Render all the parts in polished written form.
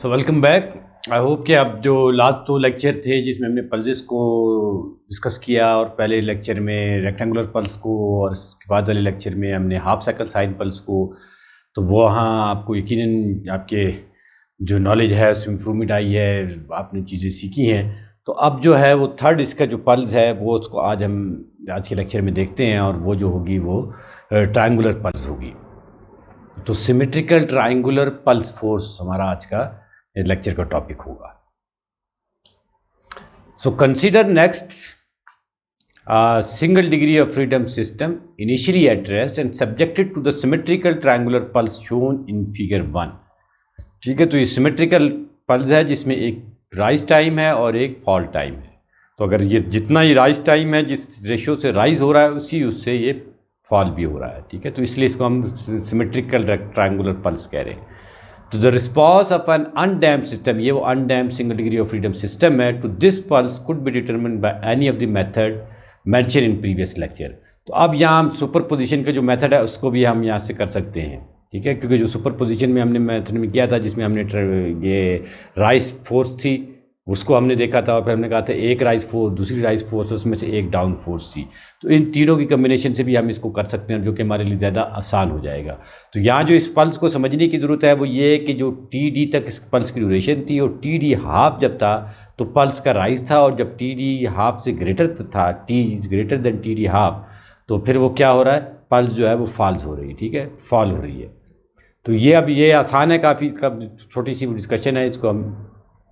Welcome back. I hope कि अब जो लास्ट दो लेक्चर थे जिसमें हमने पल्सेस को डिस्कस किया, और पहले लेक्चर में रेक्टेंगुलर पल्स को और उसके बाद वाले लेक्चर में हमने हाफ साइकिल साइन पल्स को, तो वो हाँ आपको यकीनन आपके जो नॉलेज है उसमें इम्प्रूवमेंट आई है, आपने चीज़ें सीखी हैं। तो अब जो है वो थर्ड इसका जो पल्स है वो उसको आज के लेक्चर में देखते हैं, और वो जो होगी वो ट्रायंगुलर पल्स होगी। तो सिमेट्रिकल ट्रायंगुलर पल्स फोर्स हमारा आज का इस लेक्चर का टॉपिक होगा। So consider next single degree of freedom system initially at rest and subjected to the symmetrical triangular pulse shown in figure 1। ठीक है, तो ये सिमेट्रिकल पल्स है जिसमें एक राइज टाइम है और एक फॉल टाइम है। तो अगर ये जितना ही राइज टाइम है, जिस रेशियो से राइज हो रहा है उसी उससे ये फॉल भी हो रहा है। ठीक है, तो इसलिए इसको हम सिमेट्रिकल ट्रायंगुलर पल्स कह रहे हैं। तो the response of an undamped system, ये वो undamped single degree of freedom system है, to this pulse could be determined by any of the method mention in previous lecture. तो अब यहाँ हम सुपर पोजिशन का जो मेथड है उसको भी हम यहाँ से कर सकते हैं। ठीक है, क्योंकि जो सुपर पोजिशन में हमने मेथड में किया था जिसमें हमने ये राइज फोर्स थी उसको हमने देखा था, और फिर हमने कहा था एक राइज फोर्स, दूसरी राइज फोर्स, उसमें से एक डाउन फोर्स थी। तो इन तीनों की कम्बिनेशन से भी हम इसको कर सकते हैं, जो कि हमारे लिए ज़्यादा आसान हो जाएगा। तो यहाँ जो इस पल्स को समझने की ज़रूरत है वो ये है कि जो टी डी तक इस पल्स की ड्यूरेशन थी, और टी डी हाफ जब था तो पल्स का राइज था, और जब टी डी हाफ से ग्रेटर था, T is greater than T D half, तो फिर वो क्या हो रहा है, पल्स जो है वो फॉल्स हो रही है। ठीक है, फॉल हो रही है। तो ये अब ये आसान है, काफ़ी छोटी सी डिस्कशन है, इसको हम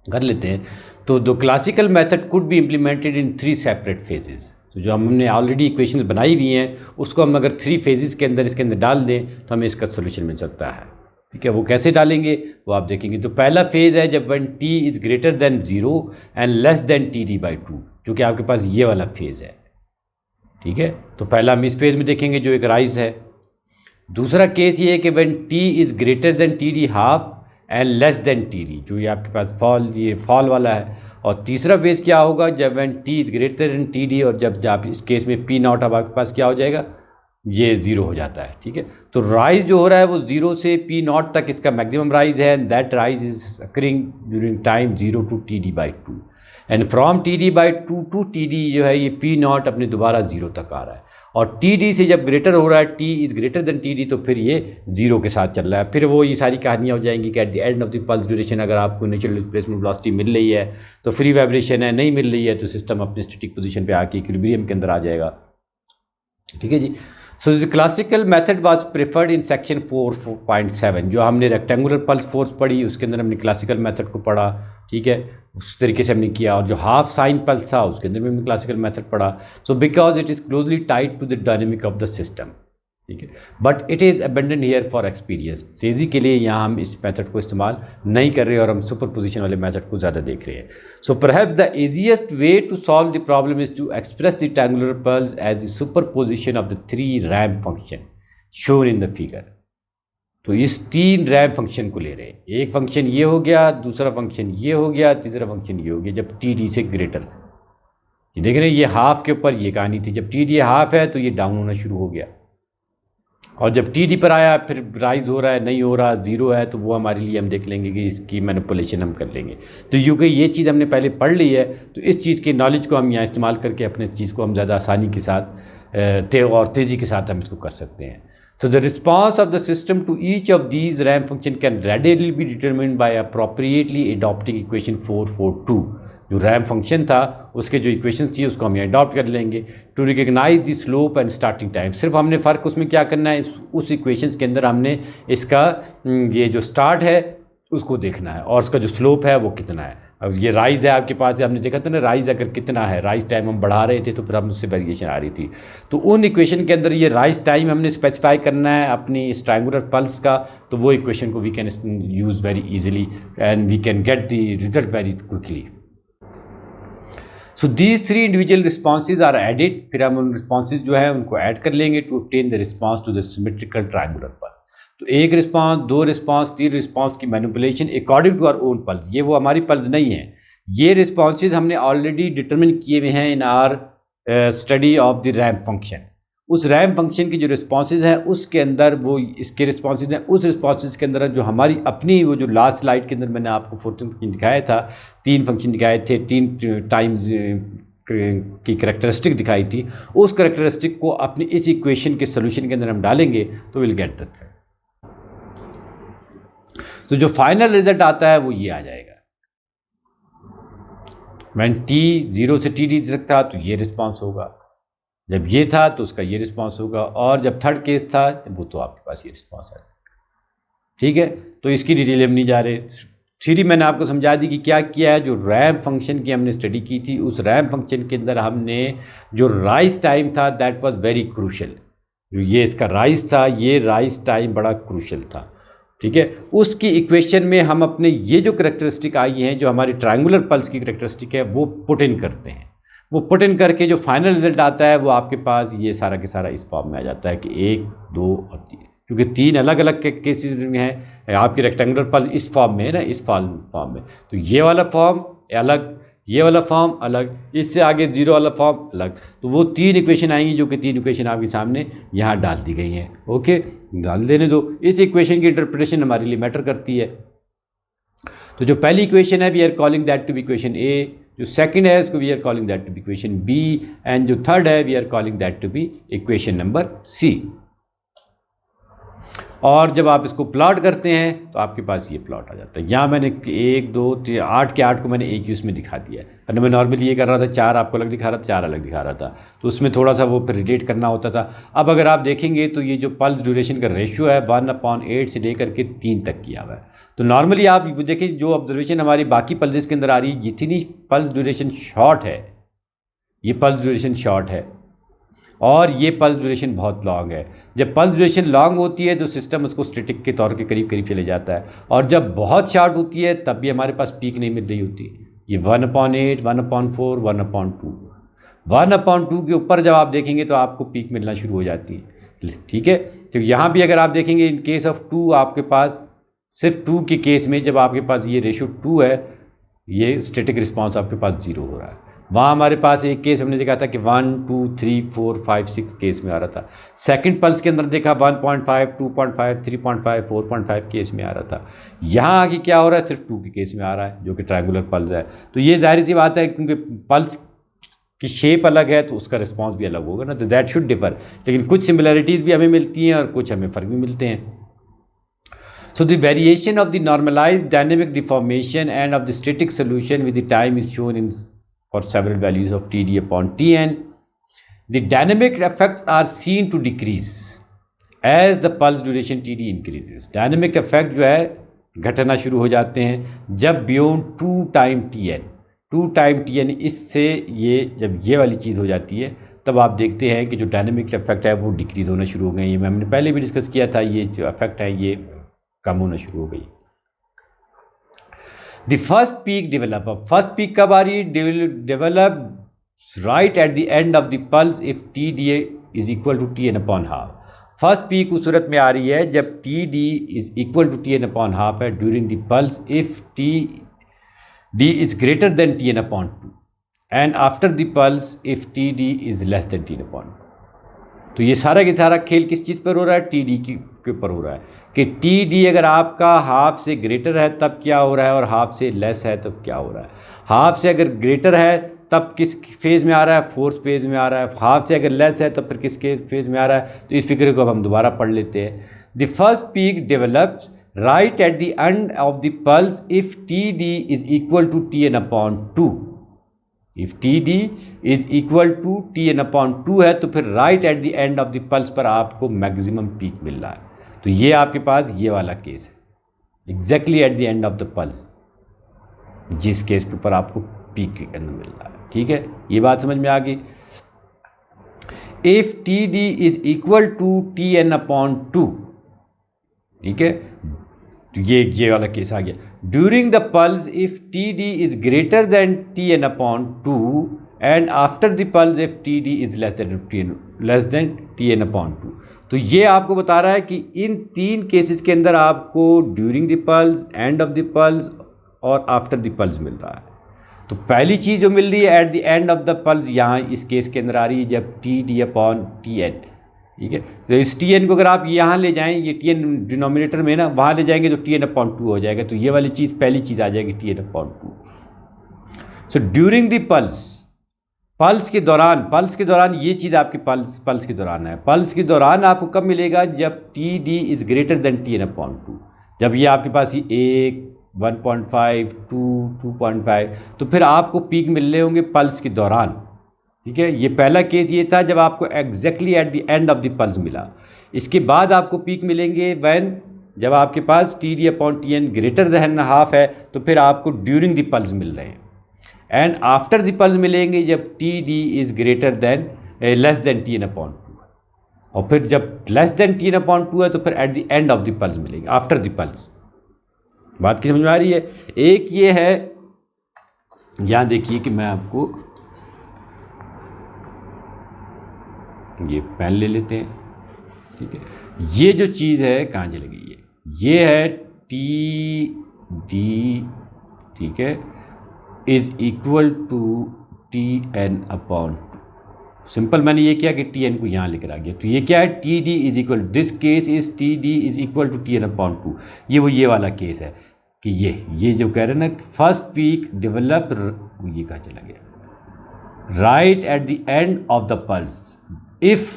कर लेते हैं। तो the classical method could be implemented in 3 separate phases. तो जो हमने ऑलरेडी इक्वेशंस बनाई हुई हैं उसको हम अगर 3 फेजेस के अंदर इसके अंदर डाल दें तो हमें इसका सोल्यूशन मिल सकता है। ठीक है, वो कैसे डालेंगे वो आप देखेंगे। तो पहला फेज़ है जब when T is greater then 0 and less than T D by 2, जो कि आपके पास ये वाला फेज़ है। ठीक है, तो पहला हम इस फेज़ में देखेंगे जो एक राइज है। दूसरा केस ये है कि when T is greater than T D half and less than T D, जो ये आपके पास फॉल, ये फॉल वाला है। और तीसरा फेज क्या होगा, जब when T is greater than T D, और जब आप इस केस में पी नॉट अब आपके पास क्या हो जाएगा, ये 0 हो जाता है। ठीक है, तो राइज जो हो रहा है वो 0 से पी नॉट तक इसका मैक्सिमम राइज है, and that rise is occurring during time 0 to T D by 2, and from T D by 2 to T D जो है ये पी नॉट अपने दोबारा 0 तक आ रहा है। और टी डी से जब ग्रेटर हो रहा है, T is greater than T D, तो फिर ये 0 के साथ चल रहा है। फिर वो ये सारी कहानियाँ हो जाएंगी कि eight the end of the pulse duration अगर आपको नेचुरल डिस्प्लेसमेंट वेलोसिटी मिल रही है तो फ्री वाइब्रेशन है, नहीं मिल रही है तो सिस्टम अपने स्टैटिक पोजीशन पे आके इक्विलिब्रियम के अंदर आ जाएगा। ठीक है जी। So the classical method was preferred in section 4.7। जो हमने रेक्टेंगुलर पल्स फोर्स पढ़ी उसके अंदर हमने क्लासिकल मेथड को पढ़ा। ठीक है, उस तरीके से हमने किया। और जो हाफ साइन पल्स था उसके अंदर भी हमने क्लासिकल मेथड पढ़ा। So because it is closely tied to the dynamic of the system. ठीक है, but it is abandon here for experience. तेज़ी के लिए यहाँ हम इस मेथड को इस्तेमाल नहीं कर रहे और हम सुपर पोजिशन वाले मेथड को ज़्यादा देख रहे हैं। So perhaps the easiest way to solve the problem is to express the triangular pulse as the superposition of the 3 ramp function shown in the figure. तो इस 3 रैम्प फंक्शन को ले रहे हैं। एक फंक्शन ये हो गया, दूसरा फंक्शन ये हो गया, तीसरा फंक्शन ये हो गया जब टी डी से ग्रेटर था। ये देख रहे हैं, ये हाफ के ऊपर ये कहानी थी। जब टी डी हाफ है तो ये डाउन होना शुरू हो गया, और जब टी डी पर आया फिर राइज हो रहा है, नहीं हो रहा, 0 है, तो वो हमारे लिए हम देख लेंगे कि इसकी मैनिपुलेशन हम कर लेंगे। तो क्योंकि ये चीज़ हमने पहले पढ़ ली है तो इस चीज़ की नॉलेज को हम यहाँ इस्तेमाल करके अपने चीज़ को हम ज़्यादा आसानी के साथ और तेज़ी के साथ हम इसको कर सकते हैं। So the response of the system to each of these ramp function can readily be determined by appropriately adopting equation 442। जो रैम्प फंक्शन था उसके जो इक्वेशन थी उसको हम यहाँ अडॉप्ट कर लेंगे to recognize the slope and starting time. सिर्फ हमने फ़र्क उसमें क्या करना है, उस इक्वेशंस के अंदर हमने इसका ये जो स्टार्ट है उसको देखना है और उसका जो स्लोप है वो कितना है। अब ये राइज़ है आपके पास, हमने देखा था ना, राइज़ अगर कितना है, राइज़ टाइम हम बढ़ा रहे थे तो फिर हम उससे वेरिएशन आ रही थी। तो उन इक्वेशन के अंदर ये राइज़ टाइम हमने स्पेसिफाई करना है अपनी इस ट्रायंगुलर पल्स का। तो वो इक्वेशन को we can use very easily and we can get the result very quickly. So these 3 individual responses are added. फिर हम उन रिस्पॉन्सेज जो है उनको ऐड कर लेंगे to obtain the response to the symmetrical triangular pulse. तो 1 रिस्पॉन्स, 2 रिस्पॉन्स, 3 रिस्पॉन्स की manipulation according to our own pulse. ये वो हमारी पल्स नहीं है, ये रिस्पॉन्सेज हमने ऑलरेडी डिटरमिन किए हुए हैं in our study of the ramp function. उस रैम फंक्शन की जो रिस्पॉन्सेज हैं उसके अंदर वो इसके रिस्पॉन्सेज हैं, उस रिस्पॉन्सेज के अंदर जो हमारी अपनी वो जो लास्ट स्लाइड के अंदर मैंने आपको 14 फंक्शन दिखाया था, 3 फंक्शन दिखाए थे, 3 टाइम्स की करेक्टरिस्टिक दिखाई थी, उस करेक्टरिस्टिक को अपनी इस इक्वेशन के सोल्यूशन के अंदर हम डालेंगे तो विल गेट दैट। तो जो फाइनल रिजल्ट आता है वो ये आ जाएगा। व्हेन t 0 से t तक था तो ये रिस्पॉन्स होगा, जब ये था तो उसका ये रिस्पॉन्स होगा, और जब थर्ड केस था वो तो आपके पास ये रिस्पॉन्स आएगा। ठीक है, तो इसकी डिटेल हम नहीं जा रहे। थ्योरी मैंने आपको समझा दी कि क्या किया है। जो रैम फंक्शन की हमने स्टडी की थी, उस रैम फंक्शन के अंदर हमने जो राइज टाइम था दैट वाज वेरी क्रूशल। जो ये इसका राइज था, ये राइज टाइम बड़ा क्रूशल था। ठीक है, उसकी इक्वेशन में हम अपने ये जो करेक्टरिस्टिक आई हैं, जो हमारी ट्रायंगुलर पल्स की करेक्टरिस्टिक है, वो पुट इन करते हैं। वो पुट इन करके जो फाइनल रिजल्ट आता है वो आपके पास ये सारा के सारा इस फॉर्म में आ जाता है कि 1, 2 और 3, क्योंकि 3 अलग अलग के केसेस में है। आपकी रेक्टेंगुलर पल्स इस फॉर्म में है ना, इस फॉर्म में, तो ये वाला फॉर्म अलग, ये वाला फॉर्म अलग, इससे आगे 0 वाला फॉर्म अलग। तो वो 3 इक्वेशन आएंगी, जो कि 3 इक्वेशन आपके सामने यहाँ डाल दी गई हैं। ओके, डाल देने दो। इस इक्वेशन की इंटरप्रिटेशन हमारे लिए मैटर करती है। तो जो पहली इक्वेशन है we are calling that to be equation A, जो सेकंड है उसको we are calling that to be equation B, and जो थर्ड है we are calling that to be equation number C. और जब आप इसको प्लॉट करते हैं तो आपके पास ये प्लॉट आ जाता है। यहाँ मैंने 1, 2, 3, 8 के 8 को मैंने एक ही उसमें दिखा दिया है, वरना मैं नॉर्मली ये कर रहा था 4 आपको अलग दिखा रहा था, 4 अलग दिखा रहा था, तो उसमें थोड़ा सा वो फिर रिलेट करना होता था। अब अगर आप देखेंगे तो ये जो पल्स ड्यूरेशन का रेशियो है 1/8 से लेकर के 3 तक किया हुआ है। तो नॉर्मली आप देखिए जो ऑब्जर्वेशन हमारी बाकी पल्सेस के अंदर आ रही है, जितनी पल्स ड्यूरेशन शॉर्ट है, ये पल्स ड्यूरेशन शॉर्ट है और ये पल्स ड्यूरेशन बहुत लॉन्ग है। जब पल्स ड्यूरेशन लॉन्ग होती है तो सिस्टम उसको स्टैटिक के तौर के करीब करीब चले जाता है, और जब बहुत शॉर्ट होती है तब भी हमारे पास पीक नहीं मिल रही होती। ये 1/8, 1/4, 1/2, 1/2 के ऊपर जब आप देखेंगे तो आपको पीक मिलना शुरू हो जाती है। ठीक है, तो यहाँ भी अगर आप देखेंगे इन केस ऑफ 2, आपके पास सिर्फ 2 के केस में जब आपके पास ये रेशियो 2 है, ये स्टैटिक रिस्पॉन्स आपके पास 0 हो रहा है। वहाँ हमारे पास एक केस हमने देखा था कि 1, 2, 3, 4, 5, 6 केस में आ रहा था। सेकंड पल्स के अंदर देखा 1.5, 2.5, 3.5, 4.5 केस में आ रहा था। यहाँ आगे क्या हो रहा है, सिर्फ 2 के केस में आ रहा है, जो कि ट्रायंगुलर पल्स है। तो ये जाहिर सी बात है, क्योंकि पल्स की शेप अलग है तो उसका रिस्पॉन्स भी अलग होगा ना, तो दैट शुड डिफर। लेकिन कुछ सिमिलरिटीज़ भी हमें मिलती हैं और कुछ हमें फ़र्क भी मिलते हैं। So the variation of the normalized dynamic deformation and of the static solution with the time is shown in for several values of Td upon Tn. The dynamic effects are seen to decrease as the pulse duration Td increases. Dynamic effect जो है घटना शुरू हो जाते हैं जब beyond 2 time Tn, 2 time Tn, इससे ये जब ये वाली चीज़ हो जाती है तब आप देखते हैं कि जो डायनेमिक इफेक्ट है वो डिक्रीज़ होना शुरू हो गए। ये हमने पहले भी डिस्कस किया था, ये जो इफेक्ट है ये कम होना शुरू हो गई। द फर्स्ट पीक डेवलप, अब फर्स्ट पीक कब आ रही है, develop right at the end of the pulse if T D is equal to T N upon half. First peak उस सूरत में आ रही है जब T D is equal to T N upon half है during the pulse if T D is greater than T N upon 2 and after the pulse if T D is less than T N upon 2। तो ये सारा के सारा खेल किस चीज़ पर हो रहा है, टी डी के ऊपर हो रहा है कि टी डी अगर आपका हाफ से ग्रेटर है तब क्या हो रहा है और हाफ से लेस है तब क्या हो रहा है। हाफ से अगर ग्रेटर है तब किस फेज़ में आ रहा है, फोर्थ फेज़ में आ रहा है। हाफ से अगर लेस है तब फिर किसके फेज़ में आ रहा है। तो इस फिगर को अब हम दोबारा पढ़ लेते हैं। The first peak develops right at the end of the pulse if T D is equal to T N upon 2। If T D is equal to T N upon 2 है तो फिर right at the end of the pulse पर आपको maximum peak मिल रहा है। तो ये आपके पास ये वाला केस है, exactly at the end of the pulse, जिस केस के ऊपर आपको पीक के अंदर मिल रहा है। ठीक है, ये बात समझ में आ गई। If T D is equal to T N upon 2, ठीक है, तो ये वाला केस आ गया। During the pulse if T D is greater than T N upon 2 and after the pulse if T D is less than T N upon 2। तो ये आपको बता रहा है कि इन 3 केसेस के अंदर आपको during the pulse, end of the pulse और आफ्टर द पल्स मिल रहा है। तो पहली चीज़ जो मिल रही है at the end of the pulse, यहाँ इस केस के अंदर आ रही है जब T D upon T N ठीक है। तो इस टी एन को अगर आप यहाँ ले जाएं, ये टी एन डिनोमिनेटर में ना, वहाँ ले जाएंगे तो टी एन अपॉन टू हो जाएगा। तो ये वाली चीज़ पहली चीज़ आ जाएगी T N upon two. So during the pulse के दौरान ये चीज़ आपकी पल्स के दौरान है। पल्स के दौरान आपको कब मिलेगा? जब T D is greater than T N upon two. जब ये आपके पास ये 1, 1.5, 2, 2.5, तो फिर आपको पीक मिल रहे होंगे पल्स के दौरान। ठीक है, ये पहला केस ये था जब आपको exactly at the end of the pulse मिला। इसके बाद आपको पीक मिलेंगे जब आपके पास T D upon T N greater than half है, तो फिर आपको ड्यूरिंग द पल्स मिल रहे हैं। एंड आफ्टर द पल्स मिलेंगे जब T D is greater than less than T N upon two. और फिर जब less than T N upon two है तो फिर at the end of the pulse मिलेंगे, आफ्टर द पल्स। बात की समझ में आ रही है? एक ये है, यहाँ देखिए कि मैं आपको ये पेन ले लेते हैं। ठीक है, ये जो चीज़ है कहाँ चली गई है? ये है टी डी, ठीक है, is equal to T N upon two. Simple मैंने ये किया कि टी एन को यहाँ लेकर आ गया। तो ये क्या है? T D is equal, this case is T D is equal to T N upon two. ये वाला केस है कि ये जो कह रहे हैं ना, फर्स्ट पीक डेवलप, ये कहाँ चला गया? Right at the end of the pulse if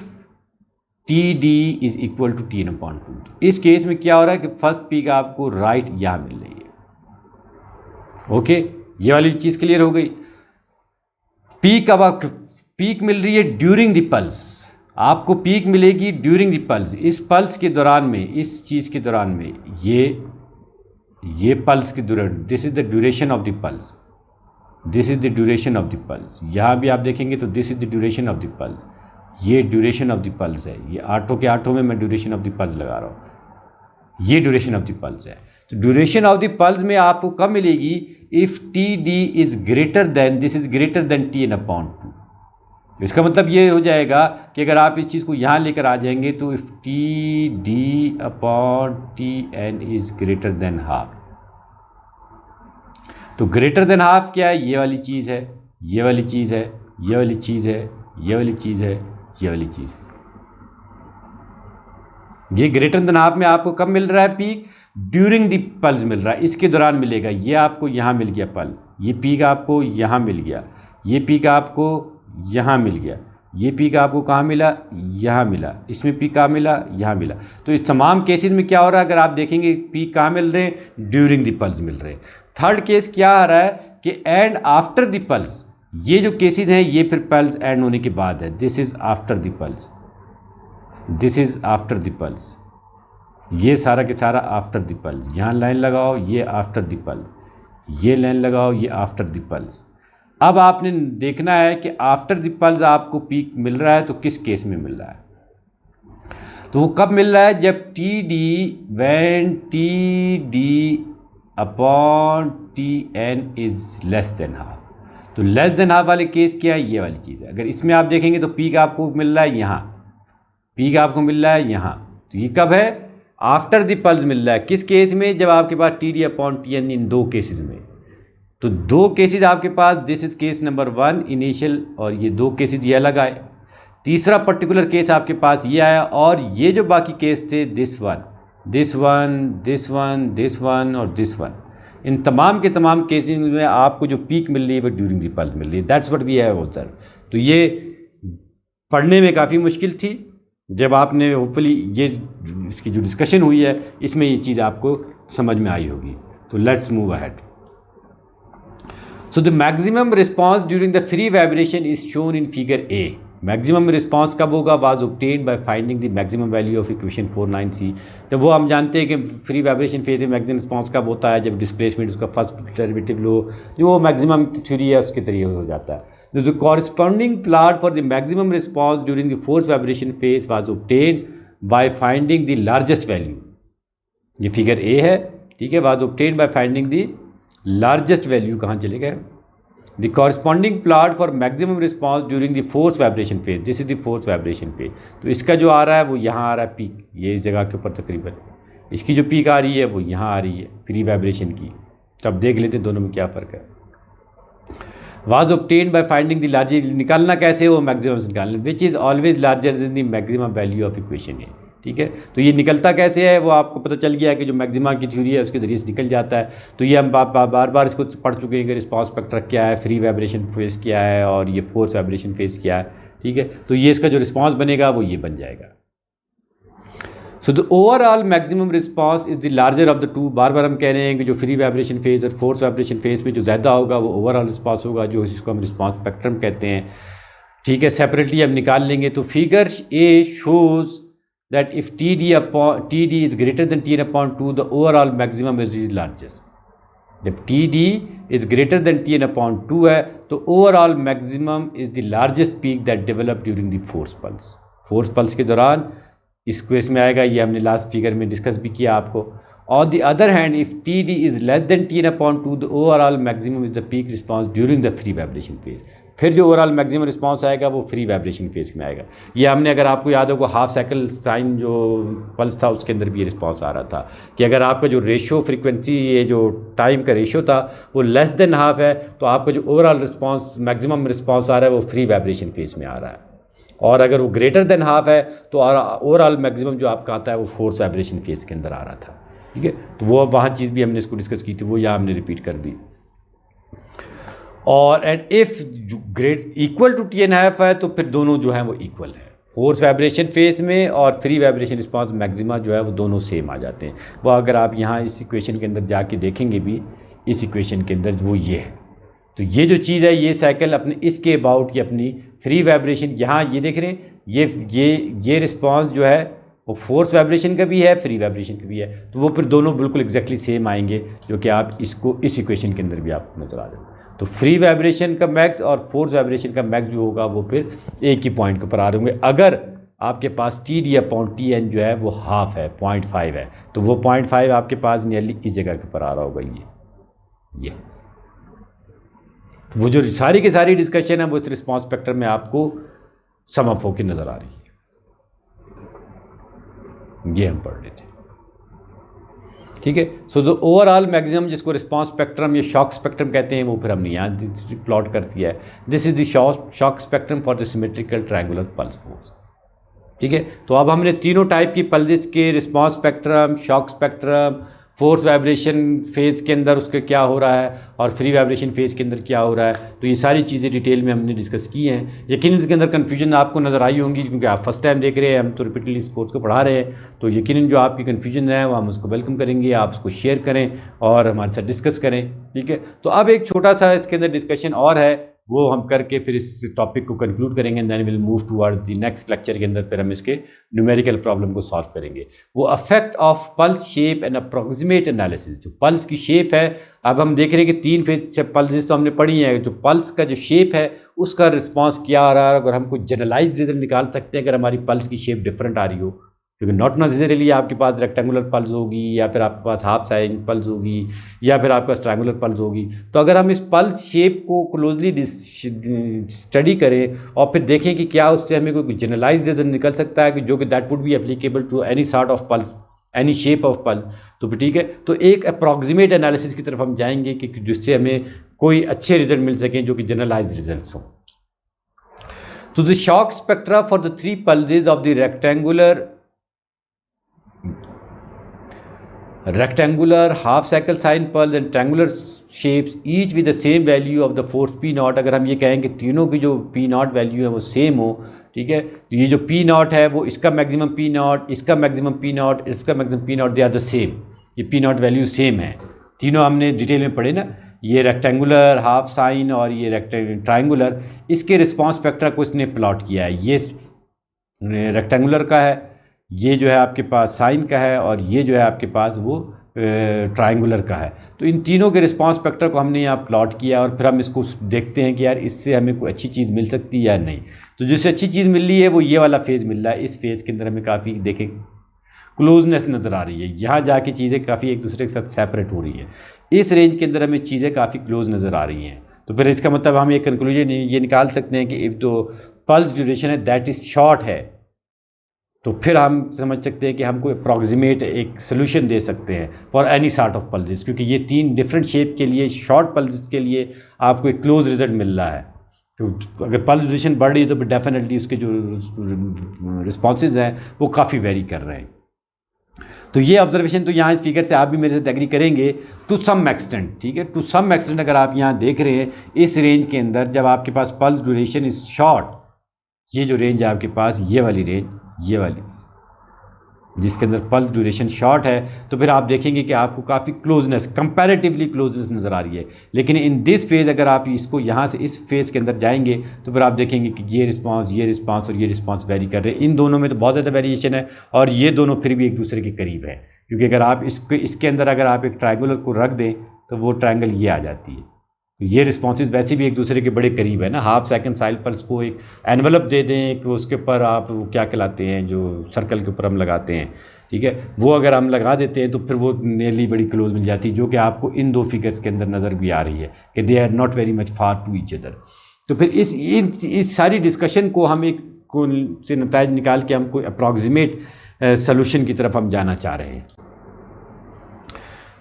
T D is equal to T N upon two. इस केस में क्या हो रहा है कि फर्स्ट पीक आपको राइट यहाँ मिल रही है। ओके, ये वाली चीज़ क्लियर हो गई। पीक मिल रही है ड्यूरिंग द पल्स। आपको पीक मिलेगी ड्यूरिंग द पल्स। इस पल्स के दौरान में, इस चीज़ के दौरान में, ये पल्स के दौरान, this is the duration of the pulse, this is the duration of the pulse. यहाँ भी आप देखेंगे तो this is the duration of the pulse, ये ड्यूरेशन ऑफ द पल्स है। ये आठों के आठों में मैं ड्यूरेशन ऑफ द पल्स लगा रहा हूँ, ये ड्यूरेशन ऑफ द पल्स है। तो ड्यूरेशन ऑफ द पल्स में आपको कब मिलेगी? If T D is greater than, this is greater than T N upon two. इसका मतलब ये हो जाएगा कि अगर आप इस चीज़ को यहाँ लेकर आ जाएंगे तो if T D upon T N is greater than half, तो ग्रेटर देन हाफ क्या है? ये वाली चीज़ है, ये वाली चीज़ है, ये वाली चीज़ है, ये वाली चीज़ है, ये वाली चीज़। ये ग्रेटर देन हाफ में आपको कब मिल रहा है पीक? ड्यूरिंग द पल्स मिल रहा है, इसके दौरान मिलेगा। ये आपको यहाँ मिल गया पल, ये पीक आपको यहाँ मिल गया, ये पीक आपको यहाँ मिल गया, ये पीक आपको कहाँ मिला? यहाँ मिला। इसमें पीक कहाँ मिला? यहाँ मिला। तो इस तमाम केसेस में क्या हो रहा है? अगर आप देखेंगे पीक कहाँ मिल रहे हैं? ड्यूरिंग द पल्स मिल रहे हैं। थर्ड केस क्या आ रहा है कि एंड आफ्टर द पल्स। ये जो केसेस हैं ये फिर पल्स एंड होने के बाद है। This is after the pulse, this is after the pulse, ये सारा के सारा आफ्टर द पल्स। यहाँ लाइन लगाओ, ये आफ्टर द पल्स, ये लाइन लगाओ, ये आफ्टर द पल्स। अब आपने देखना है कि आफ्टर द पल्स आपको पीक मिल रहा है तो किस केस में मिल रहा है? तो वो कब मिल रहा है? जब T D, when T D upon T N is less than half. तो लेस देन हाफ वाले केस क्या है? ये वाली चीज़ है। अगर इसमें आप देखेंगे तो पीक आपको मिल रहा है यहाँ, पीक आपको मिल रहा है यहाँ। तो ये कब है? आफ्टर द पल्स मिल रहा है। किस केस में? जब आपके पास T D upon T N, इन दो केसेस में। तो दो केसेस आपके पास, this is case number 1 initial, और ये दो केसेस ये अलग आए। तीसरा पर्टिकुलर केस आपके पास ये आया, और ये जो बाकी केस थे, this one, this one, this one, this one और दिस वन, इन तमाम के तमाम केसेस में आपको जो पीक मिल रही है वो ड्यूरिंग द पल्स मिल रही है। That's what we have observe. तो ये पढ़ने में काफ़ी मुश्किल थी। जब आपने होपफुली ये इसकी जो डिस्कशन हुई है इसमें ये चीज़ आपको समझ में आई होगी। तो let's move ahead. So the maximum response during the free vibration is shown in figure A. Maximum response कब होगा? Was obtained by finding the maximum value of equation 49C। जब वो हम जानते हैं कि फ्री वाइब्रेशन फेज में maximum response कब होता है? जब डिस्प्लेसमेंट उसका फर्स्ट डेरिवेटिव लो, जो वो मैक्सिमम थ्योरी है उसके तरीके हो जाता है। The corresponding plot for the maximum response during the force vibration phase was obtained by finding the largest value. ये फिगर ए है, ठीक है। was obtained by finding the largest value, कहाँ चले गए? The corresponding plot for maximum response during the force vibration phase. This is the force vibration phase. तो इसका जो आ रहा है वो यहाँ आ रहा है पीक, ये इस जगह के ऊपर तकरीबन। इसकी जो पीक आ रही है वो यहाँ आ रही है फ्री वाइब्रेशन की। तो अब देख लेते हैं दोनों में क्या फ़र्क है। Was obtained by finding the largest, निकालना कैसे वो मैक्सिमम निकालना, which is always larger than the maximum value of equation है। ठीक है, तो ये निकलता कैसे है वो आपको पता चल गया कि जो मैक्सिमा की थ्योरी है उसके ज़रिए से निकल जाता है। तो ये हम बार बार इसको पढ़ चुके हैं कि रिस्पांस स्पेक्ट्रा क्या है, फ्री वाइब्रेशन फेज क्या है और ये फोर्स वाइब्रेशन फेज क्या है। ठीक है, तो ये इसका जो रिस्पांस बनेगा वो ये बन जाएगा। So the overall maximum response is the larger of the two. बार बार हम कह रहे हैं कि जो फ्री वाइब्रेशन फेज और फोर्स वाइब्रेशन फेज में जो ज़्यादा होगा वो ओवरऑल रिस्पांस होगा, जो इसको हम रिस्पांस स्पेक्ट्रम कहते हैं। ठीक है, सेपरेटली हम निकाल लेंगे। तो figure A shows that if TD is greater than Tn upon 2, the overall maximum is the largest. जब TD is greater than Tn upon 2 है तो overall maximum is the largest peak that developed during the force pulse. force pulse के दौरान इस case में आएगा, ये हमने लास्ट फिगर में डिस्कस भी किया आपको। On the other hand, if TD is less than Tn upon 2, the overall maximum is the peak response during the free vibration phase. फिर जो ओवरऑल मैक्सिमम रिस्पांस आएगा वो फ्री वाइब्रेशन फेज में आएगा। ये हमने, अगर आपको याद हो, हाफ साइकिल साइन जो पल्स था उसके अंदर भी ये रिस्पांस आ रहा था कि अगर आपका जो रेशियो फ्रीक्वेंसी, ये जो टाइम का रेशियो था वो लेस देन हाफ है तो आपका जो ओवरऑल रिस्पांस मैक्सिमम रिस्पांस आ रहा है वो फ्री वाइब्रेशन फेज में आ रहा है, और अगर वो ग्रेटर देन हाफ है तो ओवरऑल मैक्सिमम जो आपका आता है वो फोर्स वाइब्रेशन फेज के अंदर आ रहा था। ठीक है, तो वो वहाँ चीज़ भी हमने इसको डिस्कस की थी, वो यहाँ हमने रिपीट कर दी। और and if great equal to Tn है तो फिर दोनों जो है वो इक्वल है, फोर्स वाइब्रेशन फेज में और फ्री वाइब्रेशन रिस्पांस मैक्सिमा जो है वो दोनों सेम आ जाते हैं। वो अगर आप यहाँ इस इक्वेशन के अंदर जाके देखेंगे भी, इस इक्वेशन के अंदर वो ये है, तो ये जो चीज़ है ये साइकिल अपने इसके अबाउट की अपनी फ्री वाइब्रेशन, यहाँ ये देख रहे हैं ये रिस्पांस जो है वो फोर्स वाइब्रेशन का भी है, फ्री वाइब्रेशन का भी है, तो वो फिर दोनों बिल्कुल एग्जैक्टली सेम आएंगे, जो कि आप इसको इस इक्वेशन के अंदर भी आपको नजर आ जाए। तो फ्री वाइब्रेशन का मैक्स और फोर्स वाइब्रेशन का मैक्स जो होगा वो फिर एक ही पॉइंट के ऊपर आ रहे होंगे। अगर आपके पास TD अपॉन Tn जो है वो हाफ है, 0.5 है, तो वो 0.5 आपके पास नियरली इस जगह के ऊपर आ रहा होगा, ये तो वो जो सारी की सारी डिस्कशन है वो इस रिस्पांस स्पेक्ट्रम में आपको सम अप होकर नजर आ रही है। ये हम पढ़ लेते हैं। ठीक है, सो जो ओवरऑल मैक्सिमम जिसको रिस्पांस स्पेक्ट्रम या शॉक स्पेक्ट्रम कहते हैं वो फिर हमने यहाँ प्लॉट कर दिया है। This is the shock spectrum for the symmetrical triangular pulse force. ठीक है, तो अब हमने तीनों टाइप की पल्सेस के response spectrum, shock spectrum, force vibration phase के अंदर उसके क्या हो रहा है और फ्री वाइब्रेशन फेज़ के अंदर क्या हो रहा है, तो ये सारी चीज़ें डिटेल में हमने डिस्कस की हैं। यकीनन इसके अंदर कन्फ्यूजन आपको नज़र आई होंगी क्योंकि आप फर्स्ट टाइम देख रहे हैं, हम तो रिपीटली इस कोर्स को पढ़ा रहे हैं, तो यकीनन जो आपकी कन्फ्यूजन है वो हम उसको वेलकम करेंगे, आप उसको शेयर करें और हमारे साथ डिस्कस करें। ठीक है, तो अब एक छोटा सा इसके अंदर डिस्कशन और है, वो हम करके फिर इस टॉपिक को कंक्लूड करेंगे, then will move toward the next lecture के अंदर फिर हम इसके न्यूमेरिकल प्रॉब्लम को सॉल्व करेंगे। वो affect of pulse shape and approximate analysis, जो पल्स की शेप है, अब हम देख रहे हैं कि 3 फेज पल्स तो हमने पढ़ी है, जो पल्स का जो शेप है उसका रिस्पॉन्स क्या आ रहा है, अगर हम कोई जनरलाइज रिजल्ट निकाल सकते हैं अगर हमारी पल्स की शेप डिफरेंट आ रही हो, क्योंकि नॉट नेसेसरीली आपके पास रेक्टेंगुलर पल्स होगी या फिर आपके पास हाफ साइन पल्स होगी या फिर आपके पास ट्रायंगुलर पल्स होगी। तो अगर हम इस पल्स शेप को क्लोजली स्टडी करें और फिर देखें कि क्या उससे हमें कोई जनरलाइज रिजल्ट निकल सकता है कि जो कि that would be applicable to any sort of pulse, any shape of pulse, तो फिर ठीक है, तो एक अप्रॉक्सीमेट एनालिसिस की तरफ हम जाएंगे कि जिससे हमें कोई अच्छे रिजल्ट मिल सकें जो कि जनरलाइज रिजल्ट हों। तो the shock spectra for the 3 pulses of the rectangular half cycle sine pulse and triangular shapes each with the same value of the force P naught। अगर हम ये कहें कि तीनों की जो P naught वैल्यू है वो सेम हो, ठीक है, तो ये जो P naught है वो इसका मैक्सिमम P naught, इसका मैक्सिमम P naught, इसका maximum P naught, they are the same, ये P naught वैल्यू सेम है, तीनों हमने डिटेल में पढ़े ना, ये रेक्टेंगुलर, हाफ साइन और ये ट्रायंगुलर, इसके रिस्पांस स्पेक्ट्रा को इसने प्लॉट किया है। ये रेक्टेंगुलर का है, ये जो है आपके पास साइन का है और ये जो है आपके पास वो ट्रायंगुलर का है। तो इन तीनों के रिस्पांस स्पेक्ट्रा को हमने यहाँ प्लॉट किया और फिर हम इसको देखते हैं कि यार इससे हमें कोई अच्छी चीज़ मिल सकती है या नहीं। तो जिससे अच्छी चीज़ मिल रही है वो ये वाला फेज़ मिल रहा है, इस फेज़ के अंदर हमें काफ़ी देखें क्लोजनेस नज़र आ रही है, यहाँ जाके चीज़ें काफ़ी एक दूसरे के साथ सेपरेट हो रही हैं, इस रेंज के अंदर हमें चीज़ें काफ़ी क्लोज नज़र आ रही हैं। तो फिर इसका मतलब हम एक कंक्लूजन ये निकाल सकते हैं कि इफ़ तो पल्स ड्यूरेशन है दैट इज़ शॉर्ट है, तो फिर हम समझ सकते हैं कि हमको अप्रॉक्सीमेट एक सोल्यूशन दे सकते हैं for any sort of pulses, क्योंकि ये 3 डिफरेंट शेप के लिए शॉर्ट पल्सेस के लिए आपको एक क्लोज रिजल्ट मिल रहा है। तो अगर पल्स ड्यूरेशन बढ़ रही है तो डेफिनेटली उसके जो रिस्पॉन्सेज हैं वो काफ़ी वेरी कर रहे हैं। तो ये ऑब्जर्वेशन तो यहाँ इस फिगर से आप भी मेरे साथ एग्री करेंगे टू सम एक्सटेंट, ठीक है। टू सम एक्सटेंट अगर आप यहाँ देख रहे हैं इस रेंज के अंदर जब आपके पास पल्स ड्यूरेशन इज शॉर्ट, ये जो रेंज है आपके पास, ये वाली रेंज, ये वाली जिसके अंदर पल्स ड्यूरेशन शॉर्ट है, तो फिर आप देखेंगे कि आपको काफ़ी क्लोजनेस, कंपैरेटिवली क्लोजनेस नज़र आ रही है। लेकिन इन दिस फेज़ अगर आप इसको यहाँ से इस फेज़ के अंदर जाएंगे तो फिर आप देखेंगे कि ये रिस्पांस और ये रिस्पांस वेरी कर रहे हैं। इन दोनों में तो बहुत ज़्यादा वेरिएशन है और ये दोनों फिर भी एक दूसरे के करीब है, क्योंकि अगर आप इसके अंदर अगर आप एक ट्रायंगुलर को रख दें तो वो ट्रायंगल ये आ जाती है। तो ये रिस्पॉन्सेज वैसे भी एक दूसरे के बड़े करीब है ना। हाफ सेकंड साइल पल्स को एक एनवलप दे दें कि उसके ऊपर आप वो क्या कहलाते हैं जो सर्कल के ऊपर हम लगाते हैं, ठीक है, वो अगर हम लगा देते हैं तो फिर वो नियरली बड़ी क्लोज मिल जाती है, जो कि आपको इन 2 फिगर्स के अंदर नज़र भी आ रही है कि they are not very much far to each other. तो फिर इस सारी डिस्कशन को हम एक से नताइज निकाल के हम कोई अप्रॉक्सीमेट सोल्यूशन की तरफ हम जाना चाह रहे हैं।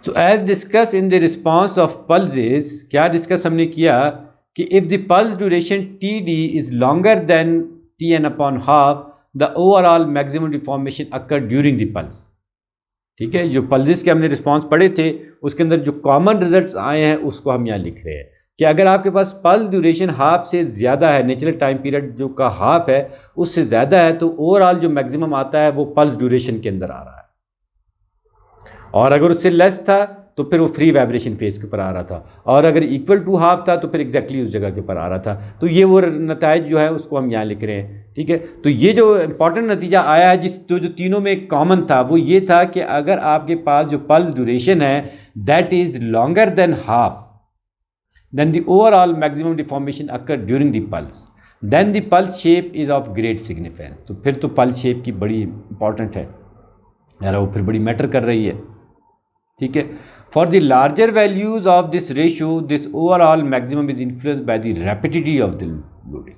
So as discussed in the response of pulses, क्या डिस्कस हमने किया कि if the pulse duration Td is longer than Tn upon half, the overall maximum deformation occur during the pulse। ठीक है, जो पल्सेस के हमने रिस्पॉन्स पढ़े थे उसके अंदर जो कॉमन रिजल्ट्स आए हैं उसको हम यहाँ लिख रहे हैं कि अगर आपके पास पल्स ड्यूरेशन हाफ से ज़्यादा है, नेचुरल टाइम पीरियड जो का हाफ है उससे ज़्यादा है, तो ओवरऑल जो मैक्सिमम आता है वो पल्स ड्यूरेशन के अंदर आ रहा है। और अगर उससे लेस था तो फिर वो फ्री वाइब्रेशन फेज के ऊपर आ रहा था, और अगर इक्वल टू हाफ था तो फिर एग्जैक्टली उस जगह के ऊपर आ रहा था। तो ये वो नताइज जो है उसको हम यहाँ लिख रहे हैं, ठीक है। तो ये जो इंपॉर्टेंट नतीजा आया है जो तीनों में कॉमन था वो ये था कि अगर आपके पास जो पल्स ड्यूरेशन है that is longer than half, then the overall maximum deformation occur during the pulse, then the pulse shape is of great significance. तो फिर तो पल्स शेप की बड़ी इंपॉर्टेंट है यार, वो फिर बड़ी मैटर कर रही है, ठीक है। For the larger values of this ratio this overall maximum is influenced by the rapidity of the loading.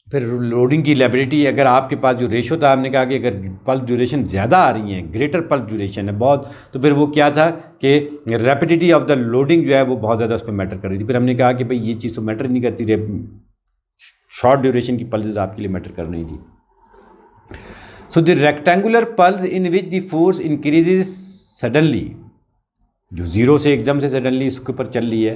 फिर लोडिंग की रैपिडिटी, अगर आपके पास जो रेशियो था, हमने कहा कि अगर पल्स ड्यूरेशन ज़्यादा आ रही है, ग्रेटर पल्स ड्यूरेशन है बहुत, तो फिर वो क्या था कि रैपिडिटी ऑफ द लोडिंग जो है वो बहुत ज़्यादा उस पर मैटर कर रही थी। फिर हमने कहा कि भाई ये चीज़ तो मैटर नहीं करती, शॉर्ट ड्यूरेशन की पल्सेस आपके लिए मैटर कर रही थी। So the rectangular pulse in which the force increases suddenly, जो 0 से एकदम से सडनली इसके ऊपर चल रही है,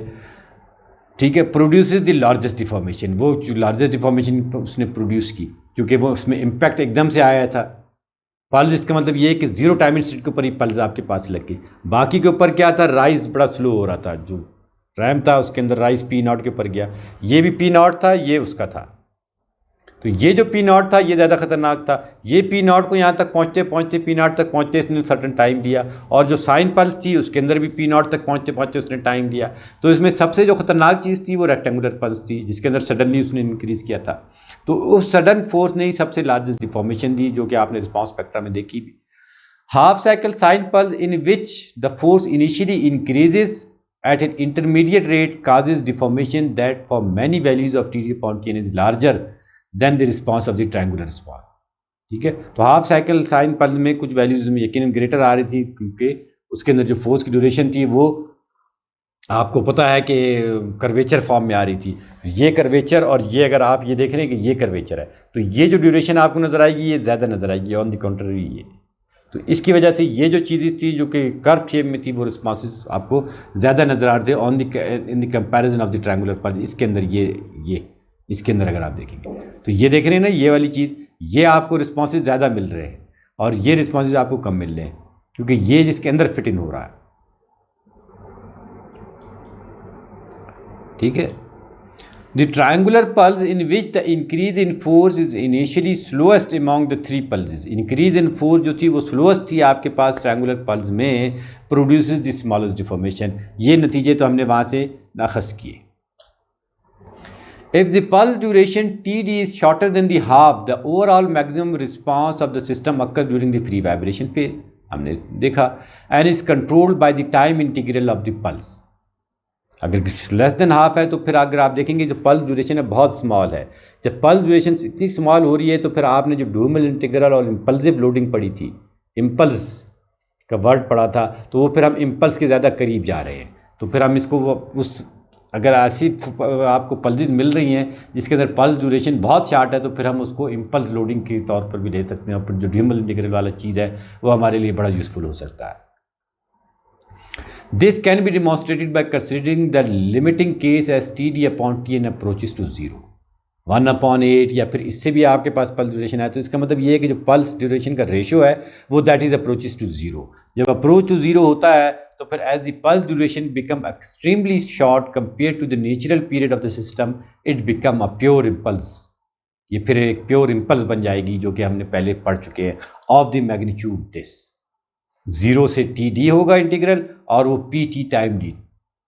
ठीक है, प्रोड्यूसेस द लार्जेस्ट डिफॉर्मेशन, वो जो लार्जेस्ट डिफॉर्मेशन उसने प्रोड्यूस की, क्योंकि वो उसमें इम्पैक्ट एकदम से आया था। पल्स इसका मतलब ये है कि 0 टाइम इंस्टेंट के ऊपर ही पल्स आपके पास लग गई। बाकी के ऊपर क्या था, राइज बड़ा स्लो हो रहा था, जो रैम था उसके अंदर राइज P0 के ऊपर गया, ये भी P0 था, ये उसका था। तो ये जो P0 था ये ज़्यादा खतरनाक था, ये P0 को यहाँ तक पहुँचते पहुँचते P0 तक पहुँचते इसने सर्टन टाइम लिया, और जो साइन पल्स थी उसके अंदर भी P0 तक पहुँचते पहुँचते उसने टाइम लिया। तो इसमें सबसे जो खतरनाक चीज़ थी वो रेक्टेंगुलर पल्स थी, जिसके अंदर सडनली उसने इंक्रीज़ किया था। तो उस सडन फोर्स ने ही सबसे लार्जेस्ट डिफॉर्मेशन दी, जो कि आपने रिस्पॉन्स स्पेक्ट्रा में देखी भी। Half cycle sine pulse in which the force initially increases at an intermediate rate causes deformation that for many values of Td upon Tn is larger than the response of the triangular response, ठीक है। तो half cycle sine pulse में कुछ values में यकीनन greater आ रही थी, क्योंकि उसके अंदर जो फोर्स की ड्यूरेशन थी वो आपको पता है कि कर्वेचर फॉर्म में आ रही थी। ये कर्वेचर, और ये अगर आप ये देख रहे हैं कि ये कर्वेचर है, तो ये जो ड्यूरेशन आपको नज़र आएगी ये ज़्यादा नज़र आएगी, ऑन द कंट्री ये। तो इसकी वजह से ये जो चीज़ें थी जो कि कर्व शेप में थी वो रिस्पॉन्सेस आपको ज़्यादा नज़र आ रहे थे on the in the comparison of the triangular pulse. इसके अंदर ये इसके अंदर अगर आप देखेंगे तो ये देख रहे हैं ना, ये वाली चीज़, ये आपको रिस्पॉन्सेस ज़्यादा मिल रहे हैं और ये रिस्पॉन्सेस आपको कम मिल रहे हैं, क्योंकि ये जिसके अंदर फिट इन हो रहा है, ठीक है। The triangular pulse in which the increase in force is initially slowest among the 3 pulses, increase in force जो थी वो slowest थी आपके पास triangular pulse में, produces the smallest deformation। ये नतीजे तो हमने वहाँ से नाखस किए। If the pulse duration Td is shorter than the half, the overall maximum response of the system occurs during the free vibration phase, हमने देखा, and is controlled by the time integral of the pulse। अगर less than half है तो फिर अगर आप देखेंगे जो पल्स ड्यूरेशन है बहुत स्मॉल है। जब पल्स ड्यूरेशन इतनी स्मॉल हो रही है तो फिर आपने जो ड्यूरेबल इंटीग्रल और इम्पल्सिव लोडिंग पढ़ी थी, इम्पल्स का वर्ड पढ़ा था, तो वो फिर हम इम्पल्स के ज़्यादा करीब जा रहे हैं। तो फिर हम इसको उस अगर ऐसी आपको पल्सेस मिल रही हैं जिसके अंदर पल्स ड्यूरेशन बहुत शार्ट है तो फिर हम उसको इम्पल्स लोडिंग के तौर पर भी ले सकते हैं, और फिर जो ड्यूरेबल इंटीग्रल वाला चीज़ है वो हमारे लिए बड़ा यूज़फुल हो सकता है। This can be demonstrated by considering the limiting case as Td upon Tn approaches to 0, 1/8, या फिर इससे भी आपके पास पल्स ड्यूरेशन है तो इसका मतलब ये है कि जो पल्स ड्यूरेशन का रेशियो है वो दैट इज अप्रोचेस टू 0। जब अप्रोच टू 0 होता है तो फिर as the pulse duration become extremely short compare to the natural period of the system, it become a pure impulse. ये फिर एक प्योर इम्पल्स बन जाएगी जो कि हमने पहले पढ़ चुके हैं, ऑफ द मैग्नीट्यूड दिस 0 से टी डी होगा इंटीग्रल, और वो P T time D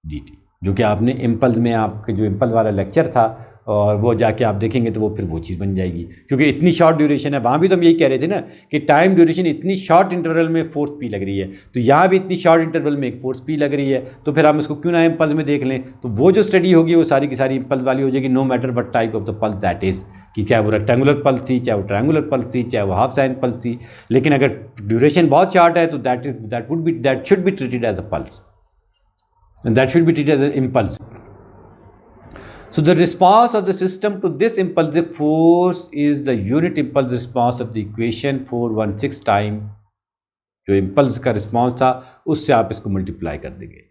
T, जो कि आपने इम्पल्स में आपके जो इम्पल्स वाला लेक्चर था और वो जाके आप देखेंगे तो वो फिर वो चीज़ बन जाएगी, क्योंकि इतनी शॉर्ट ड्यूरेशन है। वहाँ भी तो हम यही कह रहे थे ना कि टाइम ड्यूरेशन इतनी शॉर्ट इंटरवल में फोर्स पी लग रही है, तो यहाँ भी इतनी शॉर्ट इंटरवल में एक फोर्स पी लग रही है, तो फिर हम इसको क्यों ना इम्पल्स में देख लें। तो वो जो स्टडी होगी वो सारी की सारी इम्पल्स वाली हो जाएगी, no matter what type of the pulse that is, कि चाहे वो रेक्टेंगुलर पल्स थी, चाहे वो ट्रायंगुलर पल्स थी, चाहे वो हाफ साइन पल्स थी। लेकिन अगर ड्यूरेशन बहुत शॉर्ट है तो that should be treated as a pulse, that should be treated as a impulse. So the response of the system to this impulsive force is the unit impulse response of the equation 416 time जो impulse का response था उससे आप इसको multiply कर देंगे,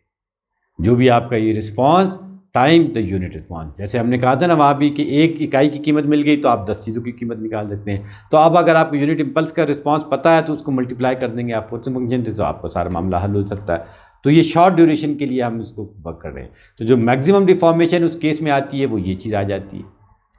जो भी आपका ये response time the unit response. जैसे हमने कहा था ना वहाँ भी कि एक इकाई की कीमत मिल गई तो आप 10 चीज़ों की कीमत निकाल सकते हैं। तो अब अगर आपको यूनिट इम्पल्स का रिस्पॉन्स पता है तो उसको मल्टीप्लाई कर देंगे आप फोर्सिंग फंक्शन से, तो आपका सारा मामला हल हो सकता है। तो ये शॉर्ट ड्यूरेशन के लिए हम इसको वर्क कर रहे हैं। तो जो मैक्सिमम डिफॉर्मेशन उस केस में आती है वो ये चीज़ आ जाती है,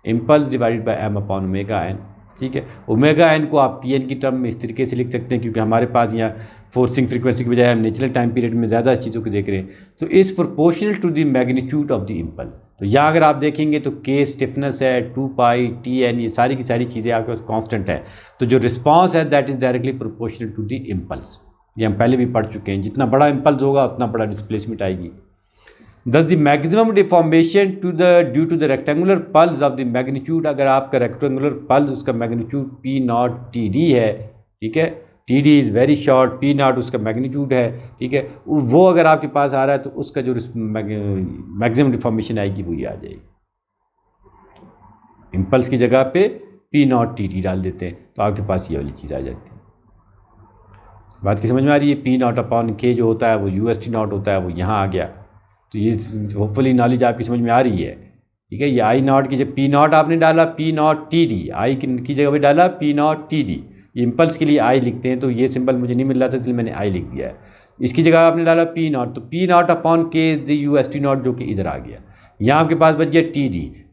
impulse divided by m upon omega N. ठीक है, ओमेगा एन को आप टी एन की टर्म में इस तरीके से लिख सकते हैं, क्योंकि हमारे पास यहाँ फोर्सिंग फ्रीक्वेंसी की बजाय हम नेचुरल टाइम पीरियड में ज़्यादा चीज़ों को देख रहे हैं। तो is proportional to the magnitude of the impulse. तो यहाँ अगर आप देखेंगे तो के स्टिफनेस है 2 पाई टी एन, ये सारी की सारी चीज़ें आपके पास कांस्टेंट है। तो जो रिस्पॉन्स है that is directly proportional to the impulse. ये हम पहले भी पढ़ चुके हैं, जितना बड़ा इम्पल्स होगा उतना बड़ा डिस्प्लेसमेंट आएगी। Thus the maximum deformation due to the rectangular pulse of the magnitude, अगर आपका rectangular pulse उसका magnitude P not T D है, ठीक है, T D is very short, P not उसका मैग्नीट्यूड है, ठीक है, वो अगर आपके पास आ रहा है तो उसका जो मैक्सिमम डिफॉर्मेशन आएगी वो ये आ जाएगी। इम्पल्स की जगह पे P नॉट टी डी डाल देते हैं तो आपके पास ये वाली चीज़ आ जाती है। बात की समझ में आ रही है? P नॉट अपॉन के जो होता है वो UST नॉट होता है, वो यहाँ आ गया। तो ये होपफुली नॉलेज आपकी समझ में आ रही है। ठीक है, ये आई नॉट की जब P नॉट आपने डाला P नॉट टी डी, आई की जगह पे डाला P नॉट टी डी, ये इम्पल्स के लिए आई लिखते हैं, तो ये सिंबल मुझे नहीं मिल रहा था इसलिए मैंने आई लिख दिया है। इसकी जगह आपने डाला P नॉट, तो P नॉट अपॉन के इज द UST नॉट जो कि इधर आ गया। यहाँ आपके पास बच गया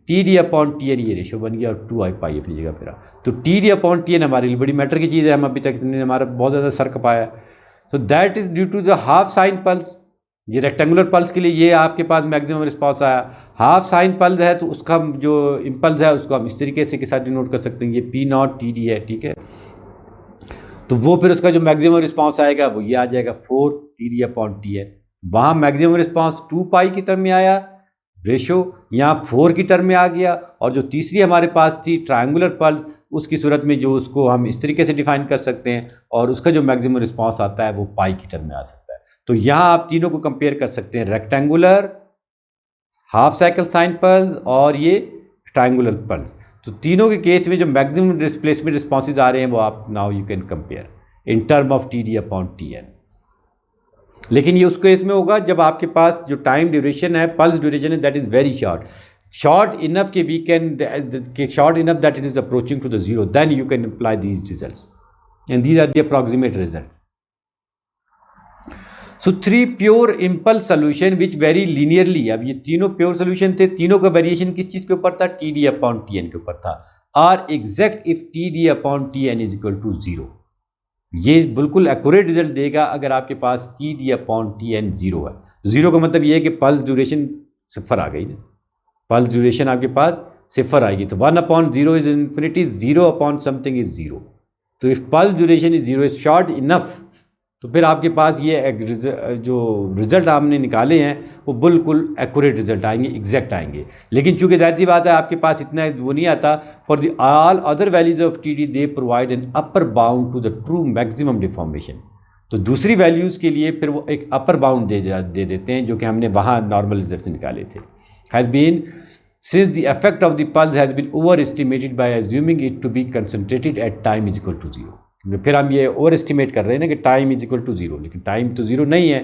T D upon T N, ये रेशो बन गया और 2 आई पाई अपनी जगह पर। तो T D upon T N हमारे लिए बड़ी मैटर की चीज़ है, हम अभी तक हमारा बहुत ज़्यादा सर कपाया। तो that is due to the half sine pulse. ये रेक्टेंगुलर पल्स के लिए ये आपके पास मैक्सिमम रिस्पॉन्स आया। हाफ साइन पल्स है तो उसका जो इम्पल्स है उसको हम इस तरीके से के साथ डिनोट कर सकते हैं, ये P नॉट टी डी है। ठीक है, तो वो फिर उसका जो मैक्सिमम रिस्पॉन्स आएगा वो ये आ जाएगा 4 टी डी अपॉन टी है। वहाँ मैक्सिमम रिस्पॉन्स 2 पाई की टर्म में आया रेशो, यहाँ 4 की टर्म में आ गया। और जो तीसरी हमारे पास थी ट्रायंगुलर पल्स, उसकी सूरत में जो उसको हम इस तरीके से डिफाइन कर सकते हैं और उसका जो मैक्सिमम रिस्पॉन्स आता है वो पाई की टर्म में आ सकता है। तो यहाँ आप तीनों को कंपेयर कर सकते हैं, rectangular, half cycle sine pulse और ये ट्रायंगुलर पल्स। तो तीनों के केस में जो मैक्सिमम डिस्प्लेसमेंट रिस्पॉन्सेज आ रहे हैं वो आप now you can compare in term of T D upon T N. लेकिन ये उस केस में होगा जब आपके पास जो टाइम ड्यूरेशन है, पल्स ड्यूरेशन है, that is very short enough के we can short enough that it is approaching to the zero, then you can apply these results and these are the approximate results. So 3 pure impulse solution which very linearly, अब ये तीनों pure solution थे, तीनों का variation किस चीज़ के ऊपर था? T D upon T N के ऊपर था। Are exact if T D upon T N is equal to 0। ये बिल्कुल एक्यूरेट रिजल्ट देगा अगर आपके पास T D upon T N 0 है। 0 का मतलब ये है कि पल्स ड्यूरेशन सिफर आ गई ना, पल्स ड्यूरेशन आपके पास सिफर आएगी। तो 1 upon 0 is infinity, 0 upon something is 0। तो if pulse duration is 0 is short enough, तो फिर आपके पास ये जो रिजल्ट आपने निकाले हैं वो बिल्कुल एक्यूरेट रिजल्ट आएंगे, एग्जैक्ट आएंगे। लेकिन चूंकि जाहिर सी बात है आपके पास इतना वो नहीं आता। For the all other values of T D they provide an upper bound to the true maximum deformation. तो दूसरी वैल्यूज़ के लिए फिर वो एक अपर बाउंड दे देते हैं, जो कि हमने वहाँ नॉर्मल रिजल्ट से निकाले थे। Has been since the effect of the pulse has been over estimated by assuming it to be concentrated at time is equal to zero. क्योंकि फिर हम ये ओवर एस्टिमेट कर रहे हैं ना कि time is equal to zero, लेकिन टाइम तो जीरो नहीं है।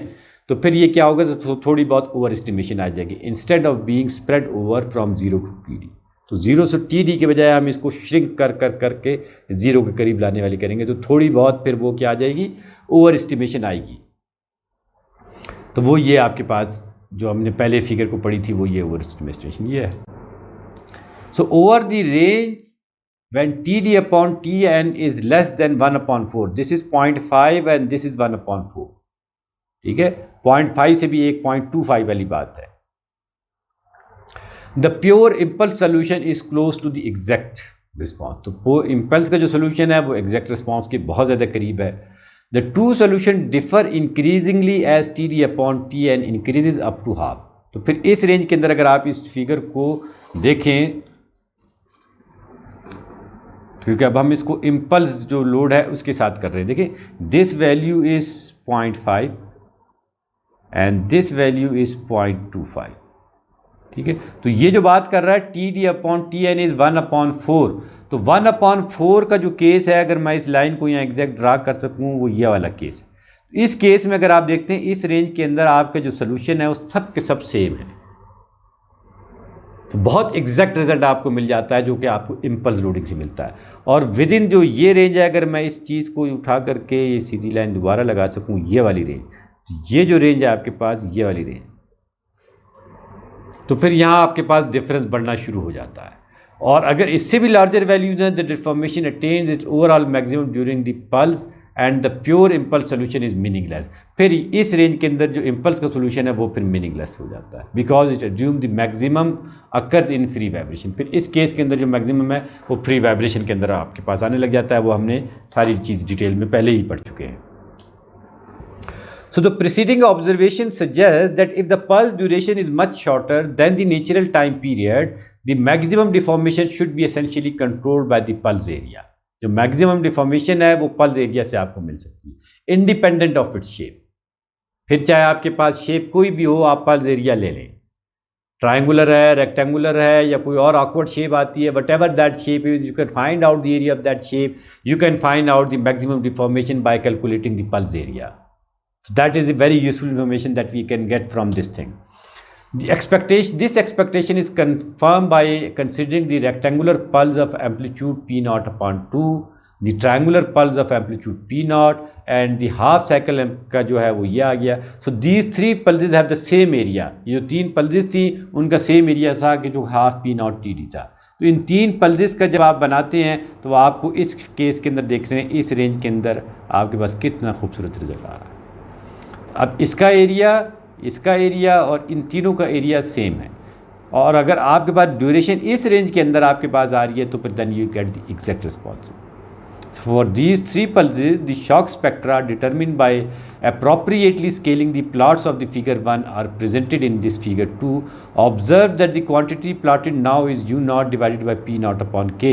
तो फिर ये क्या होगा, तो थोड़ी बहुत ओवर एस्टिमेशन आ जाएगी। Instead of being spread over from zero to T D, तो जीरो से टी डी के बजाय हम इसको श्रिंक करके जीरो के करीब लाने वाली करेंगे, तो थोड़ी बहुत फिर वो क्या आ जाएगी, ओवर एस्टिमेशन आएगी। तो वो ये आपके पास जो हमने पहले फिगर को पढ़ी थी वो ये ओवर एस्टिमेशन ये है। So over the range when TD upon TN is less than 1/4, this is 0.5 and this is 1/4, ठीक है। 0.5 से भी एक 0.25 वाली बात है। The pure impulse solution is close to the exact response, तो impulse का जो solution है वो exact response के बहुत ज़्यादा करीब है। The two solution differ increasingly as TD upon TN increases up to half। तो फिर इस रेंज के अंदर अगर आप इस फिगर को देखें, क्योंकि अब हम इसको इम्पल्स जो लोड है उसके साथ कर रहे हैं। देखिए, this value is 0.5 and this value is 0.25, ठीक है। तो ये जो बात कर रहा है T D upon T N is 1/4, तो 1/4 का जो केस है, अगर मैं इस लाइन को यहाँ एग्जैक्ट ड्रा कर सकूँ, वो ये वाला केस है। इस केस में अगर आप देखते हैं इस रेंज के अंदर आपका जो सोल्यूशन है वो सब के सब सेम है, तो बहुत एग्जैक्ट रिजल्ट आपको मिल जाता है जो कि आपको इम्पल्स लोडिंग से मिलता है। और विद इन जो ये रेंज है, अगर मैं इस चीज़ को उठा करके ये सीधी लाइन दोबारा लगा सकूं, ये वाली रेंज, तो ये जो रेंज है आपके पास, ये वाली रेंज, तो फिर यहाँ आपके पास डिफरेंस बढ़ना शुरू हो जाता है। और अगर इससे भी लार्जर वैल्यूज हैं, the deformation attains it's overall maximum during the pulse and the pure impulse solution is meaningless. फिर इस रेंज के अंदर जो इम्पल्स का सोल्यूशन है वो फिर मीनिंगलेस हो जाता है, because it assume the maximum occurs in free vibration. फिर इस केस के अंदर जो मैक्सिमम है वो फ्री वाइब्रेशन के अंदर आपके पास आने लग जाता है। वो हमने सारी चीज़ डिटेल में पहले ही पढ़ चुके हैं। So the preceding observation suggests that if the pulse duration is much shorter than the natural time period, the maximum deformation should be essentially controlled by the pulse area। जो मैक्सिमम डिफॉर्मेशन है वो pulse area से आपको मिल सकती है, independent of its shape. फिर चाहे आपके पास शेप कोई भी हो, आप पल्स एरिया ले लें, ट्रायंगुलर है, रेक्टेंगुलर है, या कोई और ऑकवर्ड शेप आती है, what ever that shape is, you can find out the area of that shape, you can find out the maximum deformation bye calculating the pulse area. So that is a very useful information that we can get from this thing. This expectation is confirmed by considering the rectangular pulse of amplitude P0/2, the triangular pulse of amplitude P0, and the half cycle का जो है वो ये आ गया। So these three pulses have the same area। ये जो तीन pulses थी उनका same area था कि जो half P0 TD था। तो इन तीन pulses का जब आप बनाते हैं तो आपको इस केस के अंदर देख रहे हैं, इस रेंज के अंदर आपके पास कितना खूबसूरत रिजल्ट आ रहा है। अब इसका एरिया और इन तीनों का एरिया सेम है, और अगर आपके पास ड्यूरेशन इस रेंज के अंदर आपके पास आ रही है तो फिर then you get the exact response. For these three pulses the shock spectra determined by appropriately scaling the plots of the figure 1 are presented in this figure 2. Observe that the quantity plotted now is u0 divided by p0/k.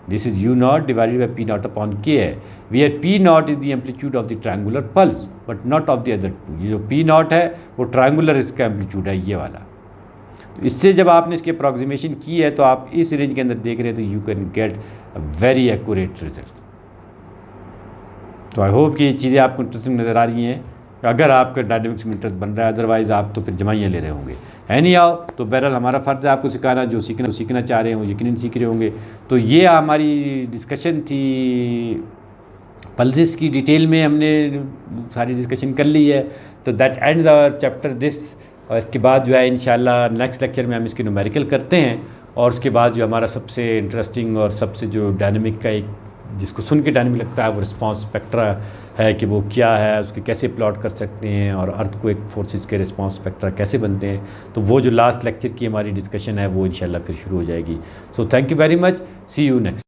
This is u0 divided by p0/k है, where p0 is the amplitude of the triangular pulse but not of the other two। ये जो p0 है वो triangular इसका amplitude है, ये वाला। तो इससे जब आपने इसकी अप्रॉक्सीमेशन की है तो आप इस रेंज के अंदर देख रहे हैं, तो you can get a very accurate result. तो आई होप कि ये चीज़ें आपको इंटरेस्टिंग नज़र आ रही हैं। अगर आपका डायनेमिक्स में इंटरेस्ट बन रहा है, अदरवाइज़ आप तो फिर जमाइयाँ ले रहे होंगे, है नहीं आओ। तो बहरहाल हमारा फ़र्ज़ है आपको सिखाना, जो सीखना चाह रहे हैं वो यकीनन सीख रहे होंगे। तो ये हमारी डिस्कशन थी पल्सेस की, डिटेल में हमने सारी डिस्कशन कर ली है। तो that ends our chapter this. और इसके बाद जो है इंशाल्लाह नेक्स्ट लेक्चर में हम इसके न्यूमेरिकल करते हैं, और उसके बाद जो हमारा सबसे इंटरेस्टिंग और सबसे जो डायनेमिक का एक, जिसको सुन के डायनेमिक लगता है, वो रिस्पांस स्पेक्ट्रा है कि वो क्या है, उसके कैसे प्लॉट कर सकते हैं, और अर्थक्वेक फोर्सेस के रिस्पांस स्पेक्ट्रा कैसे बनते हैं। तो वो जो लास्ट लेक्चर की हमारी डिस्कशन है वो इंशाल्लाह फिर शुरू हो जाएगी। So thank you very much, see you next.